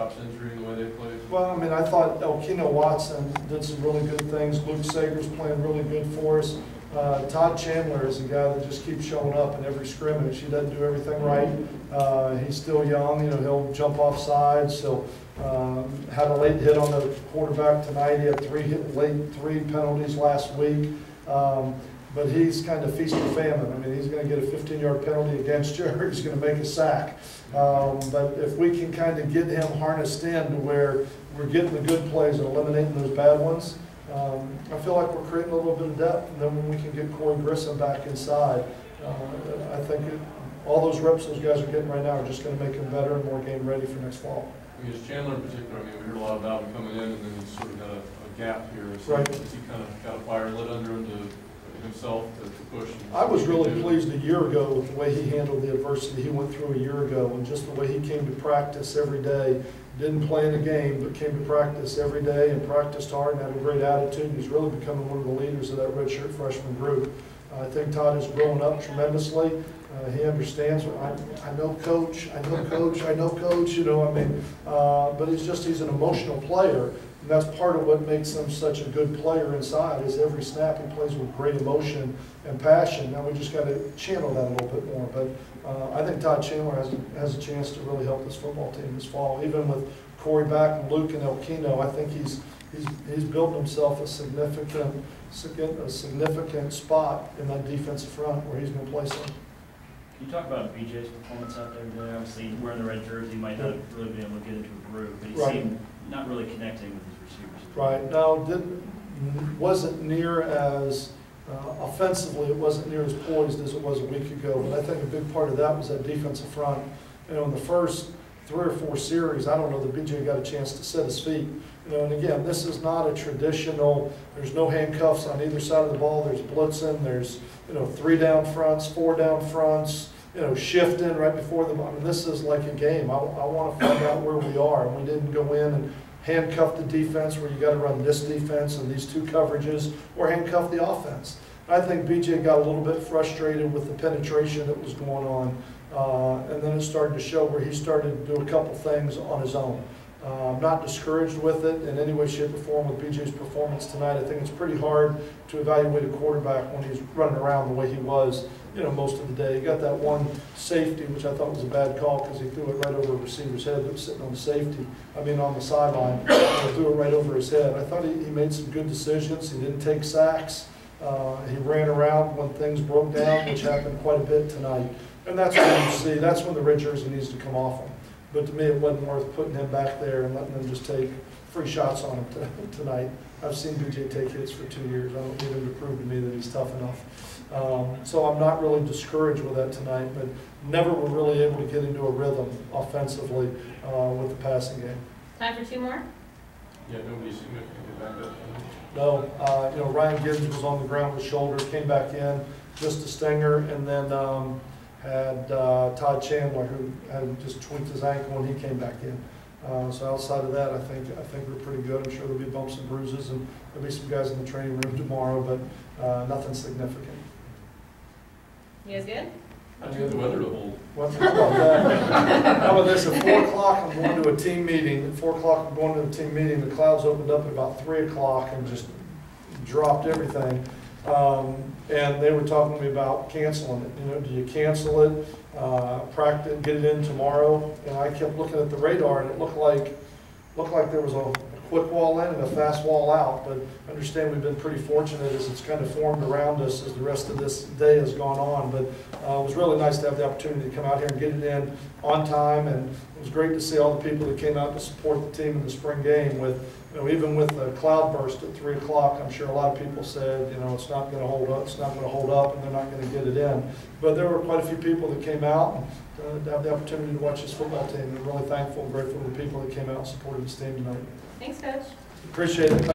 Chop's injury and the way they played? Well, I mean, I thought Elkino Watson did some really good things. Luke Sager's playing really good for us. Todd Chandler is a guy that just keeps showing up in every scrimmage. He doesn't do everything right. He's still young. You know, he'll jump off sides. So had a late hit on the quarterback tonight. He had three penalties last week. But he's kind of feast or famine. I mean, he's going to get a 15-yard penalty against you, or he's going to make a sack. But if we can kind of get him harnessed in to where we're getting the good plays and eliminating those bad ones, I feel like we're creating a little bit of depth. And then when we can get Corey Grissom back inside, I think all those reps those guys are getting right now are just going to make them better and more game ready for next fall. Because Chandler in particular, I mean, we heard a lot about him coming in, and then he's sort of got a gap here. So right. He kind of got a fire lit under him to himself to push. I was really pleased a year ago with the way he handled the adversity he went through a year ago, and just the way he came to practice every day. Didn't play in a game, but came to practice every day and practiced hard and had a great attitude. He's really becoming one of the leaders of that redshirt freshman group. I think Todd is growing up tremendously. He understands. I know coach. I know coach. I know coach. You know, I mean, but he's an emotional player. And that's part of what makes him such a good player inside, is every snap he plays with great emotion and passion. Now we just got to channel that a little bit more. But I think Todd Chandler has a chance to really help this football team this fall. Even with Corey back and Luke and Elkino, I think he's built himself a significant spot in that defensive front where he's going to play some. Can you talk about BJ's performance out there today? Obviously, wearing the red jersey, he might not have really been able to get into a groove, but he seemed not really connecting with his receivers. Right. Now, wasn't near as offensively, it wasn't near as poised as it was a week ago, but I think a big part of that was that defensive front. You know, in the first 3 or 4 series, I don't know that BJ got a chance to set his feet. You know, and again, this is not a traditional, there's no handcuffs on either side of the ball. There's blitzing, there's, 3 down fronts, 4 down fronts, shifting right before them. I mean, this is like a game. I want to find out where we are. And we didn't go in and handcuff the defense where you got to run this defense and these 2 coverages, or handcuff the offense. I think BJ got a little bit frustrated with the penetration that was going on. And then it started to show where he started to do a couple things on his own. I'm not discouraged with it in any way, shape, or form with BJ's performance tonight. I think it's pretty hard to evaluate a quarterback when he's running around the way he was, most of the day. He got that one safety, which I thought was a bad call because he threw it right over a receiver's head that was sitting on the on the sideline. Threw it right over his head. I thought he made some good decisions. He didn't take sacks. He ran around when things broke down, which happened quite a bit tonight. And that's when you see, that's when the red jersey needs to come off him. But to me, it wasn't worth putting him back there and letting them just take free shots on him tonight. I've seen BJ take hits for 2 years. I don't need him to prove to me that he's tough enough. So I'm not really discouraged with that tonight, but never were really able to get into a rhythm offensively with the passing game. Time for 2 more? Yeah, nobody's significantly back up. No, Ryan Gibbs was on the ground with shoulder, came back in, just a stinger, and then had Todd Chandler, who had just tweaked his ankle when he came back in. So outside of that, I think we're pretty good. I'm sure there'll be bumps and bruises, and there'll be some guys in the training room tomorrow, but nothing significant. You guys good? I think the weather to hold. How about that? How about this? At 4 o'clock, I'm going to a team meeting. At 4 o'clock, I'm going to the team meeting. The clouds opened up at about 3 o'clock and just dropped everything. And they were talking to me about canceling it. Do you cancel it, practice, get it in tomorrow? And I kept looking at the radar, and it looked like there was a quick wall in and a fast wall out. But understand we've been pretty fortunate as it's kind of formed around us as the rest of this day has gone on. But it was really nice to have the opportunity to come out here and get it in on time. And it was great to see all the people that came out to support the team in the spring game with. Even with the cloud burst at 3 o'clock, I'm sure a lot of people said, it's not going to hold up, and they're not going to get it in. But there were quite a few people that came out and to have the opportunity to watch this football team. And I'm really thankful and grateful to the people that came out and supported this team tonight. Thanks, Coach. Appreciate it.